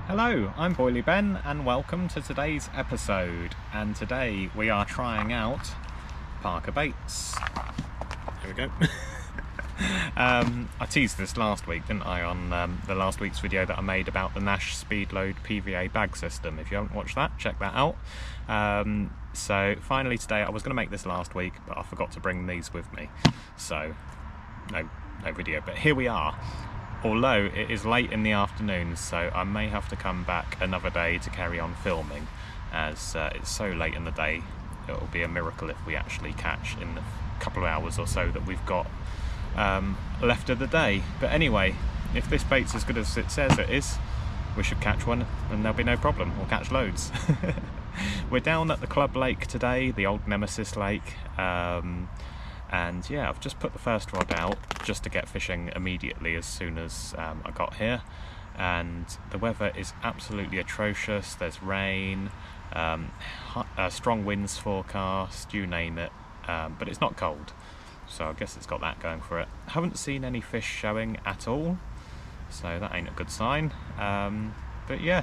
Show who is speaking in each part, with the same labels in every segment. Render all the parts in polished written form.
Speaker 1: Hello, I'm Boily Ben and welcome to today's episode. And today we are trying out Parker baits. Here we go. I teased this last week, didn't I, on the last week's video that I made about the Nash Speedload PVA bag system. If you haven't watched that, check that out. So finally today, I was going to make this last week, but I forgot to bring these with me. So no video, but here we are. Although it is late in the afternoon, so I may have to come back another day to carry on filming, as it's so late in the day. It'll be a miracle if we actually catch in the couple of hours or so that we've got left of the day. But anyway, if this bait's as good as it says it is, we should catch one and there'll be no problem. We'll catch loads. We're down at the Club Lake today, the old Nemesis Lake. And yeah, I've just put the first rod out just to get fishing immediately as soon as I got here, and the weather is absolutely atrocious. There's rain, strong winds forecast, you name it, but it's not cold, so I guess it's got that going for it. I haven't seen any fish showing at all, so that ain't a good sign, but yeah,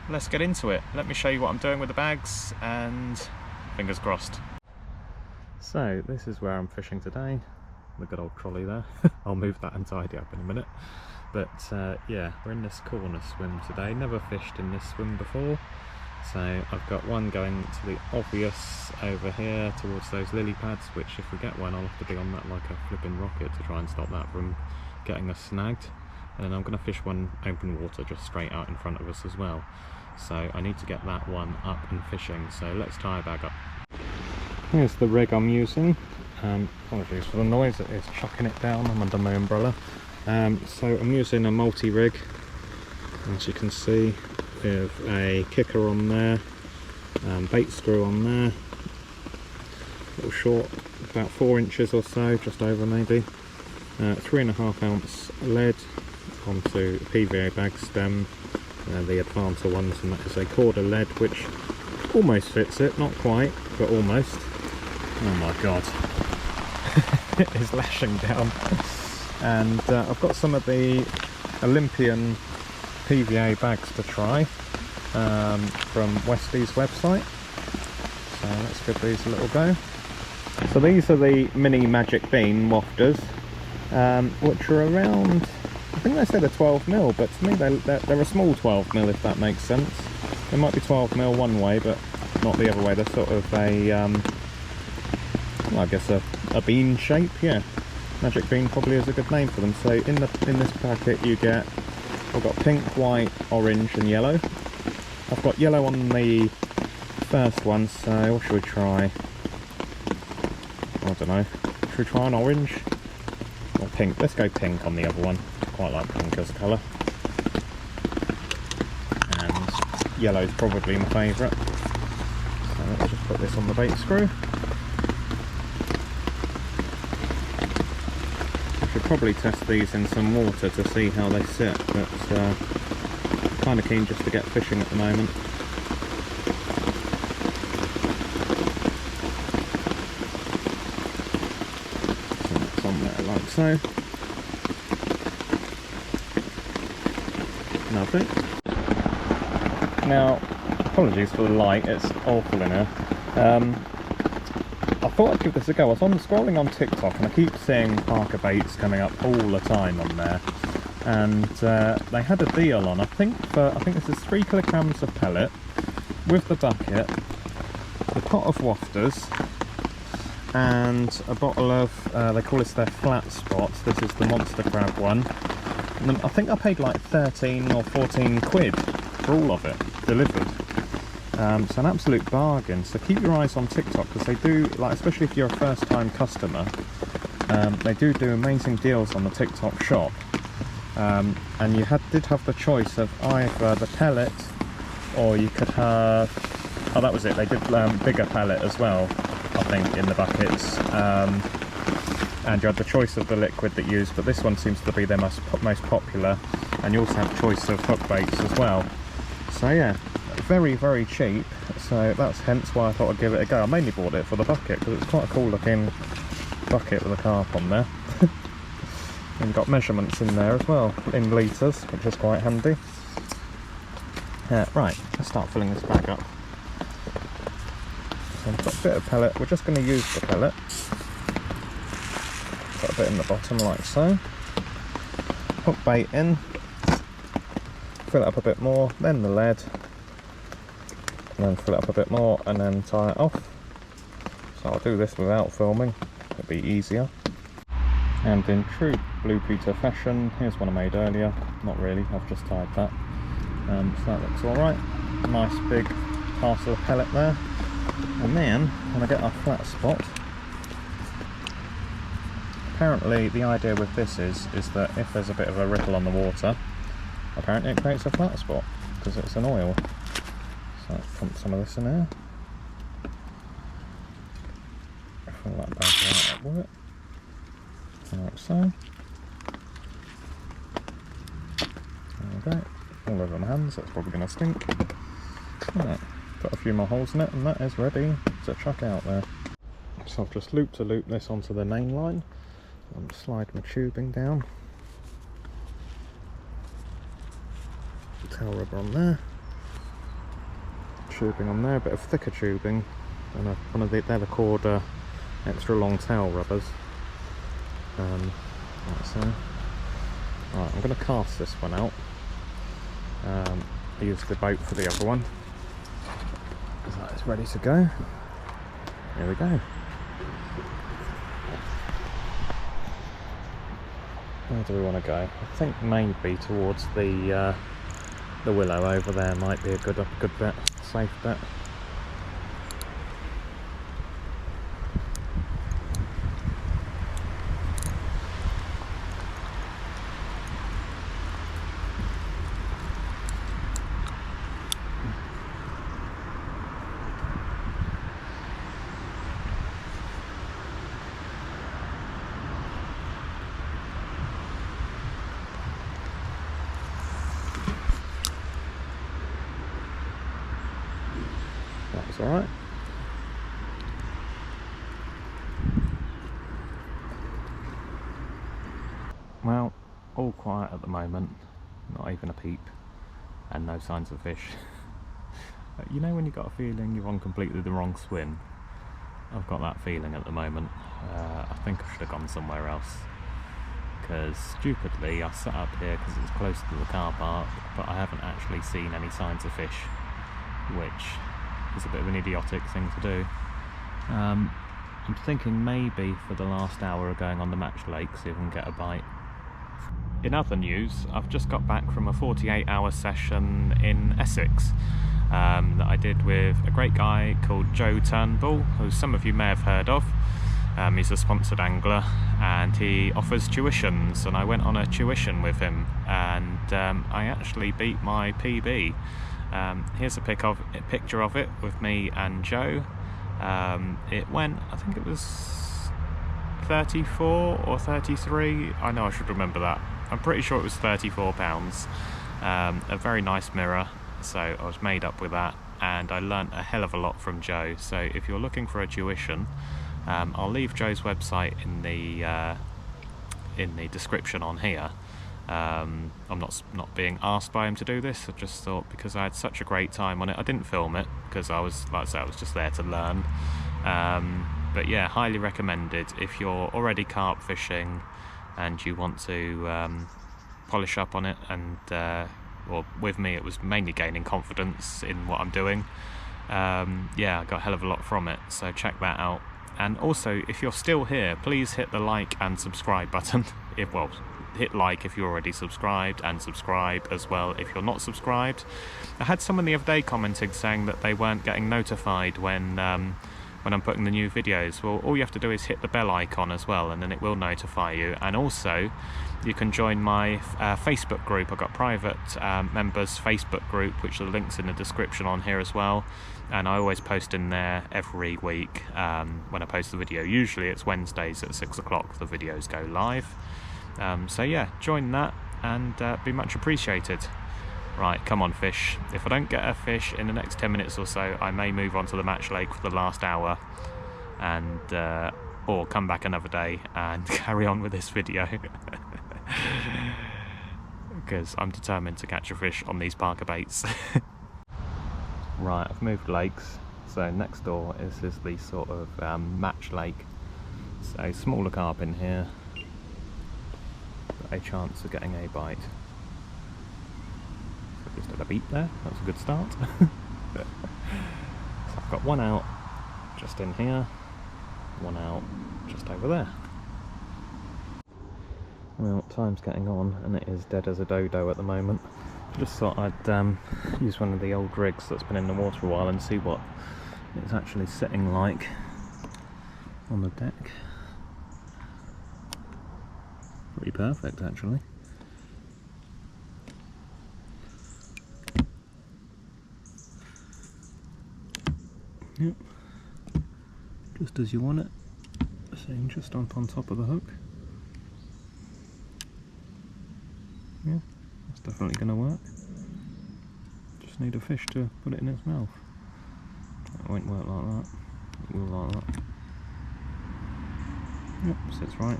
Speaker 1: let's get into it. Let me show you what I'm doing with the bags, and fingers crossed. So this is where I'm fishing today, the good old trolley there. I'll move that and tidy up in a minute. But yeah, we're in this corner swim today. Never fished in this swim before. So I've got one going to the obvious over here towards those lily pads, which if we get one I'll have to be on that like a flipping rocket to try and stop that from getting us snagged. And then I'm going to fish one open water just straight out in front of us as well. So I need to get that one up and fishing, so let's tie a bag up. Here's the rig I'm using. Apologies for the noise, it is chucking it down. I'm under my umbrella. So I'm using a multi-rig, as you can see, with a kicker on there, bait screw on there, little short, about 4 inches or so, just over maybe. 3.5 ounce lead onto the PVA bag stem, the Advanta ones, and that is a quarter lead, which almost fits it, not quite, but almost. Oh my god, it is lashing down. And I've got some of the Olympian PVA bags to try from Westy's website. So let's give these a little go. So these are the mini Magic Bean wafters, which are around, I think they said a 12mm, but to me they're a small 12mm, if that makes sense. They might be 12mm one way, but not the other way. They're sort of a I guess a bean shape, yeah. Magic Bean probably is a good name for them. So in this packet you get, I've got pink, white, orange and yellow. I've got yellow on the first one, so what should we try? I don't know. Should we try an orange? Or pink? Let's go pink on the other one. I quite like pink as a colour. And yellow's probably my favourite. So let's just put this on the bait screw. Probably test these in some water to see how they sit, but kind of keen just to get fishing at the moment. So that's on there like so. Lovely. Now, apologies for the light, it's awful in here. I thought I'd give this a go. I was scrolling on TikTok and I keep seeing Parker baits coming up all the time on there, and they had a deal on, I think this is 3 kilograms of pellet with the bucket, the pot of wafters, and a bottle of, they call this their flat spots. This is the monster crab one, and I think I paid like 13 or 14 quid for all of it delivered. So an absolute bargain. So keep your eyes on TikTok, because they do, like, especially if you're a first time customer, they do amazing deals on the TikTok shop. And you did have the choice of either the pellet, or you could have, oh that was it, they did bigger pellet as well, I think, in the buckets. And you had the choice of the liquid that you used, but this one seems to be their most popular, and you also have choice of hook baits as well. So yeah, very, very cheap, so that's hence why I thought I'd give it a go. I mainly bought it for the bucket because it's quite a cool looking bucket with a carp on there. And got measurements in there as well, in litres, which is quite handy. Right, let's start filling this bag up. So I've got a bit of pellet. We're just going to use the pellet. Put a bit in the bottom like so. Hook bait in. Fill it up a bit more, then the lead. And then fill it up a bit more and then tie it off. So I'll do this without filming. It'll be easier. And in true Blue Peter fashion, here's one I made earlier. Not really, I've just tied that. So that looks alright. Nice big parcel of pellet there. And then, when I get our flat spot, apparently the idea with this is that if there's a bit of a ripple on the water, apparently it creates a flat spot, because it's an oil. So let's pump some of this in here. Fill that bag out with it. Like so. There we go. All over my hands, that's probably going to stink. Right, put a few more holes in it and that is ready to chuck out there. So I've just looped this onto the main line and slide my tubing down. Tail rubber on there. Tubing on there, a bit of thicker tubing. And they're the Corda extra long tail rubbers. Like so. Right, I'm going to cast this one out. I used the boat for the other one. So it's ready to go. Here we go. Where do we want to go? I think maybe towards the willow over there might be a good bit, safe bit. That's alright. Well, all quiet at the moment, not even a peep, and no signs of fish. You know when you got a feeling you're on completely the wrong swim? I've got that feeling at the moment. I think I should have gone somewhere else, because stupidly I sat up here because it's close to the car park, but I haven't actually seen any signs of fish, which is a bit of an idiotic thing to do. I'm thinking maybe for the last hour of going on the Match Lake, see if I can get a bite. In other news, I've just got back from a 48-hour session in Essex that I did with a great guy called Joe Turnbull, who some of you may have heard of. He's a sponsored angler and he offers tuitions, and I went on a tuition with him and I actually beat my PB. Here's a picture of it with me and Joe. It went, I think it was 34 or 33, I know I should remember that. I'm pretty sure it was £34. A very nice mirror, so I was made up with that, and I learnt a hell of a lot from Joe. So if you're looking for a tuition, I'll leave Joe's website in the description on here. I'm not being asked by him to do this. I just thought, because I had such a great time on it, I didn't film it because I was, like I said, I was just there to learn. But yeah, highly recommended if you're already carp fishing and you want to polish up on it. And well, with me it was mainly gaining confidence in what I'm doing. Yeah, I got a hell of a lot from it, so check that out. And also, if you're still here, please hit the like and subscribe button. Hit like if you're already subscribed, and subscribe as well if you're not subscribed. I had someone the other day commenting saying that they weren't getting notified when I'm putting the new videos. Well, all you have to do is hit the bell icon as well, and then it will notify you. And also, you can join my Facebook group. I've got private members Facebook group, which the link's in the description on here as well. And I always post in there every week when I post the video. Usually it's Wednesdays at 6 o'clock the videos go live. So yeah, join that and be much appreciated. Right, come on fish. If I don't get a fish in the next 10 minutes or so, I may move on to the Match Lake for the last hour, and or come back another day and carry on with this video. Because I'm determined to catch a fish on these Parker baits. Right, I've moved lakes, so next door is the sort of match lake, so smaller carp in here, but a chance of getting a bite. So just had a beat there, that's a good start. So I've got one out just in here, one out just over there. Well, time's getting on and it is dead as a dodo at the moment. Just thought I'd use one of the old rigs that's been in the water a while and see what it's actually sitting like on the deck. Pretty perfect actually. Yep, just as you want it, sitting just up on top of the hook. Yeah, that's definitely going to work. Just need a fish to put it in its mouth. It won't work like that. It will like that. Yep, sits right.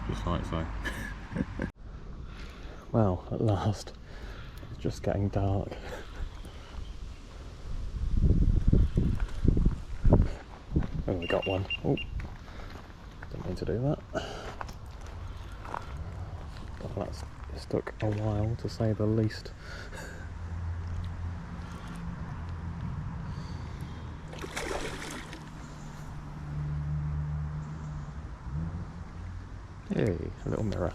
Speaker 1: Just like so. Well, at last, it's just getting dark. Oh, we got one. Oh, didn't mean to do that. Well, that's took a while to say the least. Hey, a little mirror.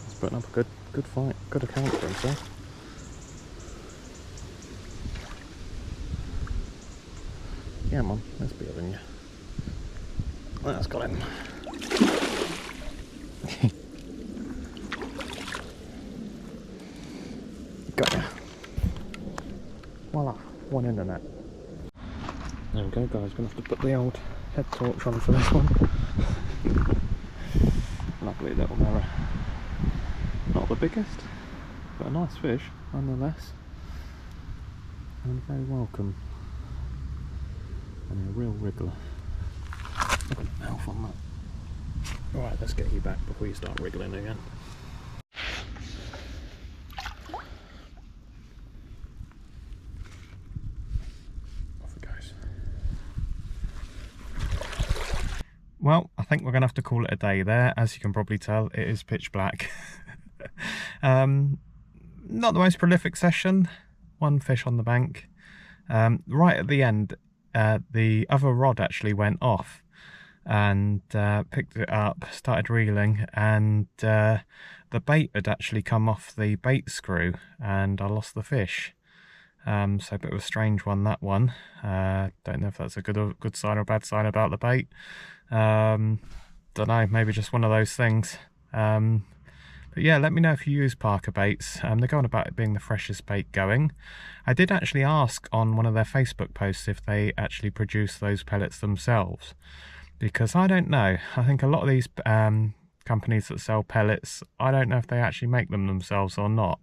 Speaker 1: He's putting up a good fight, good account for himself. Yeah, Mum, that's better than you. That's got him. Got ya. Voila, one in the net. There we go, guys. Gonna have to put the old head torch on for this one. Lovely little mirror. Not the biggest, but a nice fish nonetheless. And very welcome. And a real wriggler. Look at the mouth on that. Alright, let's get you back before you start wriggling again. Off it goes. Well, I think we're going to have to call it a day there. As you can probably tell, it is pitch black. Not the most prolific session. One fish on the bank. Right at the end, the other rod actually went off and picked it up, started reeling, and the bait had actually come off the bait screw and I lost the fish. So a bit of a strange one, that one. Don't know if that's a good sign or bad sign about the bait. Don't know, maybe just one of those things. But yeah, let me know if you use Parker baits. They're going about it being the freshest bait going. I did actually ask on one of their Facebook posts if they actually produce those pellets themselves, because I don't know. I think a lot of these companies that sell pellets, I don't know if they actually make them themselves or not.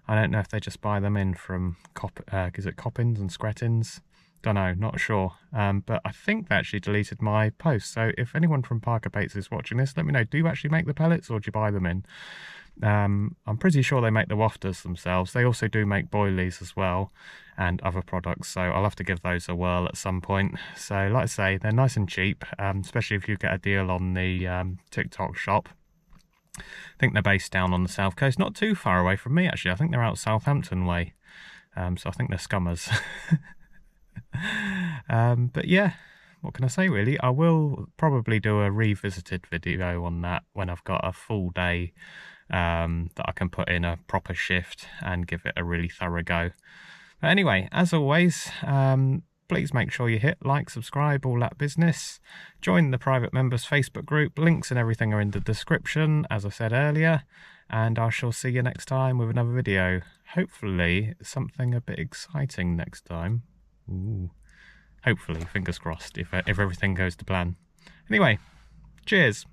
Speaker 1: I don't know if they just buy them in from is it Coppins and Screttins? Don't know, not sure. But I think they actually deleted my post. So if anyone from Parker Baits is watching this, let me know. Do you actually make the pellets or do you buy them in? I'm pretty sure they make the wafters themselves. They also do make boilies as well and other products. So I'll have to give those a whirl at some point. So like I say, they're nice and cheap, especially if you get a deal on the TikTok shop. I think they're based down on the south coast, not too far away from me actually. I think they're out Southampton way. So I think they're scummers. But yeah, what can I say really? I will probably do a revisited video on that when I've got a full day that I can put in a proper shift and give it a really thorough go. But anyway, as always, please make sure you hit like, subscribe, all that business. Join the private members Facebook group. Links and everything are in the description, as I said earlier. And I shall see you next time with another video. Hopefully something a bit exciting next time. Ooh. Hopefully, fingers crossed, if everything goes to plan. Anyway, cheers.